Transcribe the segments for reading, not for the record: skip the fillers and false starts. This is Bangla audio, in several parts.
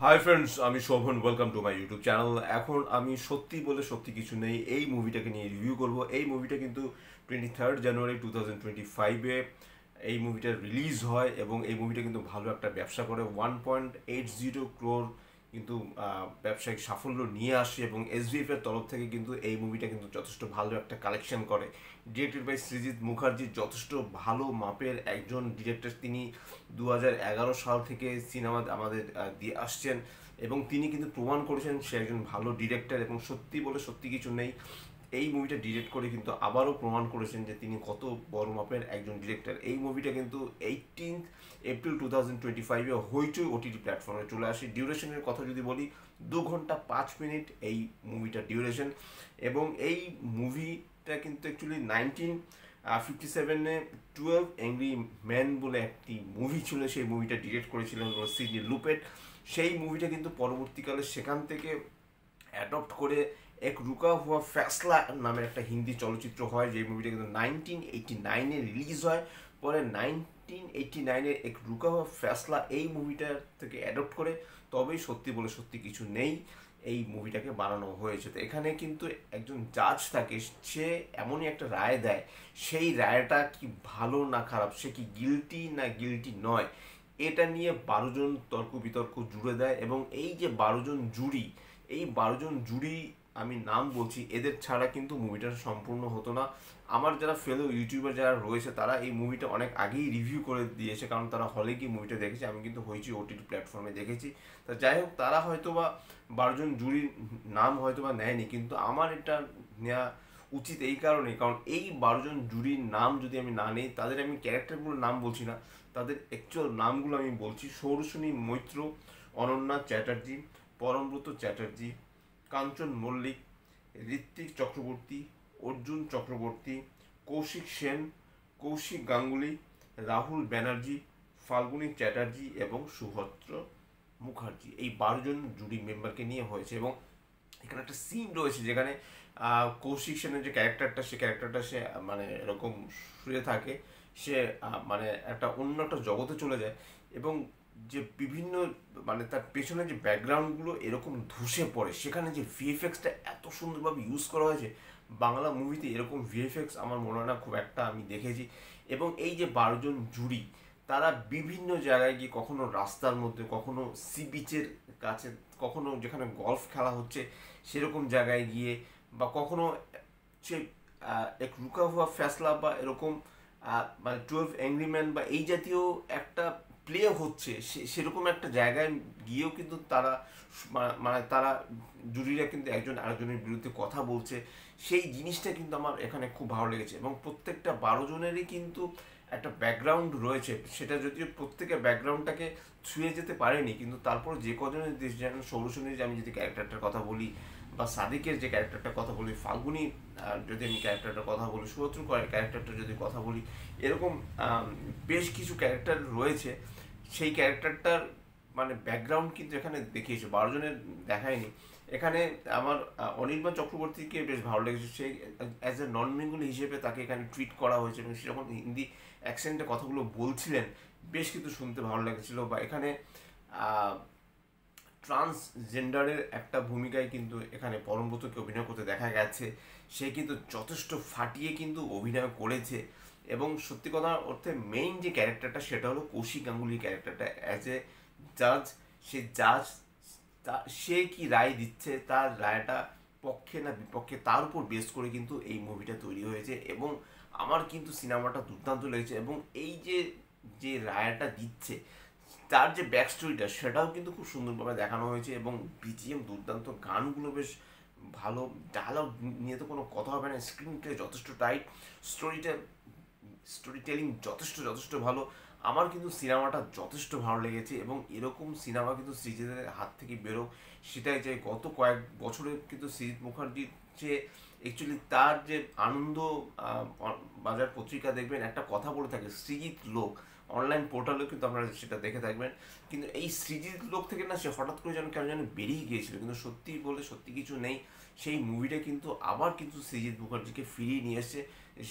হাই ফ্রেন্ডস, আমি Shovan. Welcome to my YouTube channel. এখন আমি সত্যি বলে সত্যি কিছু নেই এই মুভিটাকে নিয়ে রিভিউ করব। এই মুভিটা কিন্তু 23 জানুয়ারি 2025-এ এই মুভিটা রিলিজ হয় এবং এই মুভিটা কিন্তু ভালো একটা ব্যবসা করে। 1.80 crore কিন্তু ব্যবসায়িক সাফল্য নিয়ে আসে এবং এসভিএফ এর তরফ থেকে কিন্তু এই মুভিটা কিন্তু যথেষ্ট ভালো একটা কালেকশন করে। ডিরেক্টেড বাই সৃজিত মুখার্জি, যথেষ্ট ভালো মাপের একজন ডিরেক্টর। তিনি 2011 সাল থেকে সিনেমা আমাদের দিয়ে আসছেন এবং তিনি কিন্তু প্রমাণ করেছেন সে একজন ভালো ডিরেক্টর। এবং সত্যি বলে সত্যি কিছু নেই, এই মুভিটা ডিরেক্ট করে কিন্তু আবারও প্রমাণ করেছেন যে তিনি কত বড় মাপের একজন ডিরেক্টর। এই মুভিটা কিন্তু 18 এপ্রিল 2025-এ হইচই ওটিটি প্ল্যাটফর্মে চলে আসে। ডিউরেশনের কথা যদি বলি, 2 ঘন্টা 5 মিনিট এই মুভিটার ডিউরেশন। এবং এই মুভিটা কিন্তু অ্যাকচুয়ালি 1957-এ 12 অ্যাংরি ম্যান বলে একটি মুভি ছিল, সেই মুভিটা ডিরেক্ট করেছিলেন সিডনি লুপেট। সেই মুভিটা কিন্তু পরবর্তীকালে সেখান থেকে অ্যাডপ্ট করে এক রুকা হুয়া ফ্যাসলা নামে একটা হিন্দি চলচ্চিত্র হয়, যে মুভিটা কিন্তু 1989-এ রিলিজ হয়। পরে 1989-এর এক রুকা হুয়া ফ্যাসলা এই মুভিটার থেকে অ্যাডপ্ট করে তবেই সত্যি বলে সত্যি কিছু নেই এই মুভিটাকে বানানো হয়েছে। তো এখানে কিন্তু একজন জাজ থাকে, সে এমনই একটা রায় দেয়, সেই রায়টা কি ভালো না খারাপ, সে কি গিলটি না গিলটি নয়, এটা নিয়ে 12 জন তর্ক বিতর্ক জুড়ে দেয়। এবং এই যে 12 জন জুরি, এই 12 জন জুরি আমি নাম বলছি, এদের ছাড়া কিন্তু মুভিটা সম্পূর্ণ হতো না। আমার যারা ফেলো ইউটিউবার যারা রয়েছে তারা এই মুভিটা অনেক আগেই রিভিউ করে দিয়েছে, কারণ তারা হলে গিয়ে মুভিটা দেখেছে। আমি কিন্তু হয়েছি ওটিটি প্ল্যাটফর্মে দেখেছি। তা যাই হোক, তারা হয়তো বা 12 জন জুরির নাম হয়তো বা নেয়নি, কিন্তু আমার এটা নেওয়া উচিত এই কারণে, কারণ এই 12 জন জুরির নাম যদি আমি না নিই, তাদের আমি ক্যারেক্টারগুলোর নাম বলছি না, তাদের অ্যাকচুয়াল নামগুলো আমি বলছি। সৌরসনী মৈত্র, অনন্যা চ্যাটার্জি, পরমব্রত চ্যাটার্জি, কাঞ্চন মল্লিক, ঋত্বিক চক্রবর্তী, অর্জুন চক্রবর্তী, কৌশিক সেন, কৌশিক গাঙ্গুলি, রাহুল ব্যানার্জি, ফাল্গুনী চ্যাটার্জি এবং সুভদ্র মুখার্জি। এই 12 জন জুরি মেম্বারকে নিয়ে হয়েছে। এবং এখানে একটা সিন রয়েছে যেখানে কৌশিক সেনের যে ক্যারেক্টারটা, সে ক্যারেক্টারটা সে মানে এরকম শুয়ে থাকে, সে মানে একটা অন্য একটা জগতে চলে যায় এবং যে বিভিন্ন মানে তার পেছনে যে ব্যাকগ্রাউন্ডগুলো এরকম ধসে পড়ে, সেখানে যে ভিএফএক্সটা এত সুন্দরভাবে ইউজ করা হয়েছে, বাংলা মুভিতে এরকম ভিএফএক্স আমার মনে হয় না খুব একটা আমি দেখেছি। এবং এই যে 12 জন জুরি, তারা বিভিন্ন জায়গায় গিয়ে, কখনো রাস্তার মধ্যে, কখনো সি বিচের কাছে, কখনো যেখানে গলফ খেলা হচ্ছে সেরকম জায়গায় গিয়ে, বা কখনো সে এক রুকা হুয়া ফ্যাসলা বা এরকম মানে 12 অ্যাংরি ম্যান বা এই জাতীয় একটা প্লে হচ্ছে, সেরকম একটা জায়গায় গিয়েও কিন্তু তারা মানে তারা জুরিরা কিন্তু একজন আরেকজনের বিরুদ্ধে কথা বলছে। সেই জিনিসটা কিন্তু আমার এখানে খুব ভালো লেগেছে। এবং প্রত্যেকটা 12 জনেরই কিন্তু একটা ব্যাকগ্রাউন্ড রয়েছে, সেটা যদিও প্রত্যেকের ব্যাকগ্রাউন্ডটাকে ছুঁয়ে যেতে পারেনি, কিন্তু তারপর যে কজনের দেশ, যেন সৌরসেনের আমি যদি ক্যারেক্টারটার কথা বলি, বা সাদিকের যে ক্যারেক্টারটার কথা বলি, ফাল্গুনি যদি আমি ক্যারেক্টারটার কথা বলি, সুভদ্র ক্যারেক্টারটা যদি কথা বলি, এরকম বেশ কিছু ক্যারেক্টার রয়েছে। সেই ক্যারেক্টারটার মানে ব্যাকগ্রাউন্ড কিন্তু এখানে দেখিয়েছে, 12 জনের দেখায়নি। এখানে আমার অনির্বাণ চক্রবর্তীকে বেশ ভালো লেগেছে। সেই অ্যাজ এ নন বেঙ্গলি হিসেবে তাকে এখানে ট্রিট করা হয়েছে এবং সে যখন হিন্দি অ্যাকসেন্টে কথাগুলো বলছিলেন, বেশ কিন্তু শুনতে ভালো লেগেছিল। বা এখানে ট্রান্সজেন্ডারের একটা ভূমিকায় কিন্তু এখানে পরমব্রতকে অভিনয় করতে দেখা গেছে। সে কিন্তু যথেষ্ট ফাটিয়ে কিন্তু অভিনয় করেছে। এবং সত্যি কথা অর্থে মেইন যে ক্যারেক্টারটা, সেটা হলো কৌশিক গাঙ্গুলির ক্যারেক্টারটা অ্যাজ এ জাজ। সে জাজ, সে কি রায় দিচ্ছে, তার রায়টা পক্ষে না বিপক্ষে, তার উপর বেস করে কিন্তু এই মুভিটা তৈরি হয়েছে। এবং আমার কিন্তু সিনেমাটা দুর্দান্ত লেগেছে। এবং এই যে যে রায়টা দিচ্ছে, তার যে ব্যাক স্টোরিটা, সেটাও কিন্তু খুব সুন্দরভাবে দেখানো হয়েছে। এবং বিজিএম দুর্দান্ত, গানগুলো বেশ ভালো, ডায়লগ নিয়ে তো কোনো কথা হবে না, স্ক্রিন প্লে যথেষ্ট টাইট, স্টোরিটা স্টোরি টেলিং যথেষ্ট যথেষ্ট ভালো। আমার কিন্তু সিনেমাটা যথেষ্ট ভালো লেগেছে। এবং এরকম সিনেমা কিন্তু সৃজিতের হাত থেকে বেরো, সেটাই চাই। গত কয়েক বছরে কিন্তু সৃজিত মুখার্জির যে অ্যাকচুয়ালি তার যে আনন্দ বাজার পত্রিকা দেখবেন একটা কথা বলে থাকে, সৃজিত লোক, অনলাইন পোর্টালেও কিন্তু আপনারা সেটা দেখে থাকবেন। কিন্তু এই সৃজিত লোক থেকে না, সে হঠাৎ করে যেন কেন যেন বেরিয়ে গিয়েছিল, কিন্তু সত্যি বলে সত্যি কিছু নেই। সেই মুভিটা কিন্তু আবার কিন্তু সৃজিত মুখার্জিকে ফিরিয়ে নিয়ে এসছে।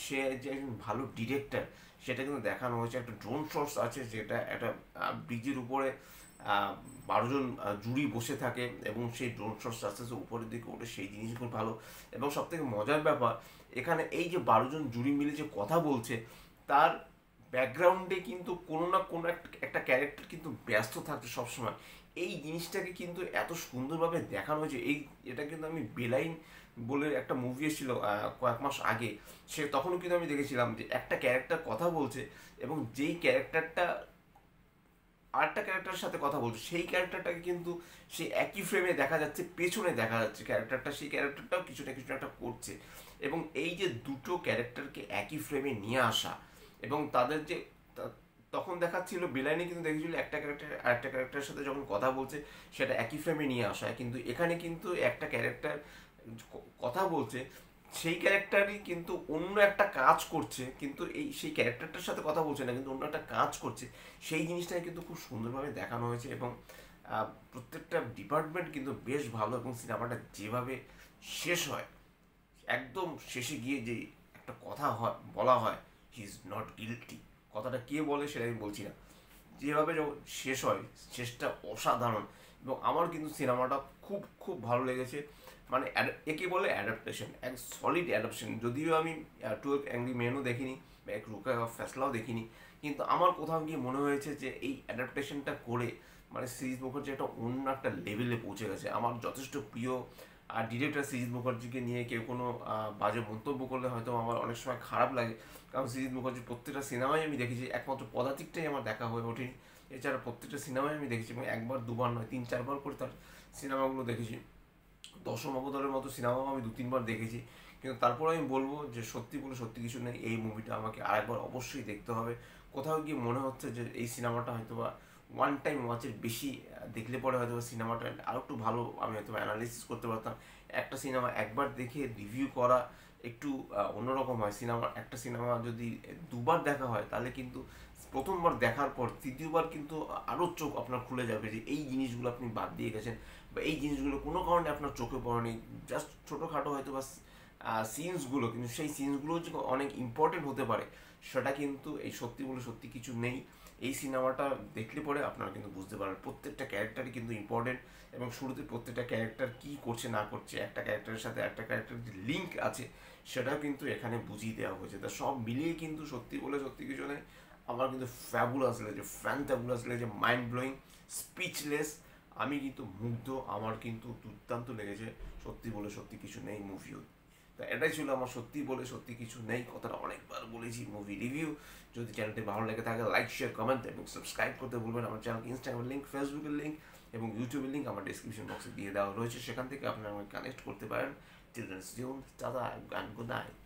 সে যে একজন ভালো ডিরেক্টর, সেটা কিন্তু দেখানো হয়েছে। একটা ড্রোন শটস আছে, যেটা একটা ব্রিজের উপরে 12 জন জুরি বসে থাকে এবং সেই ড্রোন শট আস্তে আস্তে উপরের দিকে ওঠে, সেই জিনিসগুলো ভালো। এবং সব থেকে মজার ব্যাপার এখানে এই যে 12 জন জুরি মিলে যে কথা বলছে, তার ব্যাকগ্রাউন্ডে কিন্তু কোনো না কোনো একটা ক্যারেক্টার কিন্তু ব্যস্ত থাকছে সবসময়। এই জিনিসটাকে কিন্তু এত সুন্দরভাবে দেখানো হয়েছে। এটা কিন্তু আমি বেলাইন বলে একটা মুভি এসেছিল কয়েক মাস আগে, তখনও কিন্তু আমি দেখেছিলাম যে একটা ক্যারেক্টার কথা বলছে এবং যেই ক্যারেক্টারটা আরেকটা ক্যারেক্টারের সাথে কথা বলছে, সেই ক্যারেক্টারটাকে কিন্তু সেই একই ফ্রেমে দেখা যাচ্ছে, পেছনে দেখা যাচ্ছে ক্যারেক্টারটা, সেই ক্যারেক্টারটাও কিছুটা কিছু একটা করছে। এবং এই যে দুটো ক্যারেক্টারকে একই ফ্রেমে নিয়ে আসা এবং তাদের যে তখন দেখাচ্ছিল বেলাইনে কিন্তু দেখেছিল একটা ক্যারেক্টার আরেকটা ক্যারেক্টারের সাথে যখন কথা বলছে সেটা একই ফ্রেমে নিয়ে আসা, কিন্তু এখানে কিন্তু একটা ক্যারেক্টার কথা বলছে, সেই ক্যারেক্টারই কিন্তু অন্য একটা কাজ করছে, কিন্তু সেই ক্যারেক্টারটার সাথে কথা বলছে না, কিন্তু অন্য একটা কাজ করছে। সেই জিনিসটাকে কিন্তু খুব সুন্দরভাবে দেখানো হয়েছে এবং প্রত্যেকটা ডিপার্টমেন্ট কিন্তু বেশ ভালো। এবং সিনেমাটা যেভাবে শেষ হয়, একদম শেষে গিয়ে যে একটা কথা হয়, বলা হয় হি ইজ নট গিলটি, কথাটা কে বলে সেটা আমি বলছি না, যেভাবে যখন শেষ হয় শেষটা অসাধারণ। এবং আমার কিন্তু সিনেমাটা খুব খুব ভালো লেগেছে। মানে একে বলে অ্যাডাপ্টেশন, এক সলিড অ্যাডাপ্টেশন। যদিও আমি 12 অ্যাংরি মেনও দেখিনি বা এক রুকা ফ্যাসলাও দেখিনি, কিন্তু আমার কোথাও গিয়ে মনে হয়েছে যে এই অ্যাডাপ্টেশনটা করে মানে সিরিজ মুখার্জি একটা অন্য একটা লেভেলে পৌঁছে গেছে। আমার যথেষ্ট প্রিয় আর ডিরেক্টর সৃজিত মুখার্জিকে নিয়ে কেউ কোনো বাজে মন্তব্য করলে হয়তো আমার অনেক সময় খারাপ লাগে, কারণ সৃজিত মুখার্জির প্রত্যেকটা সিনেমাই আমি দেখেছি, একমাত্র পদাতিকটাই আমার দেখা হয়ে ওঠেনি। এছাড়া প্রত্যেকটা সিনেমাই আমি দেখেছি এবং একবার দুবার নয় 3-4 বার করে তার সিনেমাগুলো দেখেছি। দশম অবতারের মতো সিনেমাও আমি 2-3 বার দেখেছি। কিন্তু তারপর আমি বলবো যে সত্যি বলে সত্যি কিছু নেই, এই মুভিটা আমাকে আরেকবার অবশ্যই দেখতে হবে। কোথাও গিয়ে মনে হচ্ছে যে এই সিনেমাটা হয়তো বা ওয়ান টাইম ওয়াচের বেশি দেখলে পরে হয়তো সিনেমাটা আরও একটু ভালো আমি হয়তো অ্যানালিসিস করতে পারতাম। একটা সিনেমা একবার দেখে রিভিউ করা একটু অন্যরকম হয়। একটা সিনেমা যদি দুবার দেখা হয় তাহলে কিন্তু প্রথমবার দেখার পর তৃতীয়বার কিন্তু আরও চোখ আপনার খুলে যাবে যে এই জিনিসগুলো আপনি বাদ দিয়ে গেছেন বা এই জিনিসগুলো কোনো কারণে আপনার চোখে পড়েনি। জাস্ট ছোটোখাটো হয়তো বা সিনসগুলো, কিন্তু সেই সিনসগুলো যে অনেক ইম্পর্টেন্ট হতে পারে সেটা কিন্তু এই সত্যি বলে সত্যি কিছু নেই। এই সিনেমাটা দেখলে পরে আপনারা কিন্তু বুঝতে পারবেন প্রত্যেকটা ক্যারেক্টারই কিন্তু ইম্পর্টেন্ট এবং শুরুতে প্রত্যেকটা ক্যারেক্টার কী করছে না করছে, একটা ক্যারেক্টারের সাথে একটা ক্যারেক্টার যে লিঙ্ক আছে সেটাও কিন্তু এখানে বুঝিয়ে দেওয়া হয়েছে। তা সব মিলিয়ে কিন্তু সত্যি বলে সত্যি কিছু নেই, আমার কিন্তু ফ্যাবুলাস লেগেছে, ফ্যান্টাবুলাস লেগেছে, মাইন্ড ব্লোয়িং, স্পিচলেস। আমি কিন্তু মুগ্ধ, আমার কিন্তু দুর্দান্ত লেগেছে সত্যি বলে সত্যি কিছু নেই মুভিও। তা এটাই ছিল আমার সত্যি বলে সত্যি কিছু নেই কথাটা, অনেকবার বলেছি মুভি রিভিউ। যদি চ্যানেলটি ভালো লেগে থাকে লাইক শেয়ার কমেন্ট এবং সাবস্ক্রাইব করতে ভুলবেন। আমার চ্যানেল ইনস্টাগ্রামের লিঙ্ক, ফেসবুকের লিঙ্ক এবং ইউটিউবের লিঙ্ক আমার ডিসক্রিপশন বক্সে দিয়ে দেওয়া রয়েছে, সেখান থেকে আপনারা আমাকে কানেক্ট করতে পারেন। Children's zone, tata and good night.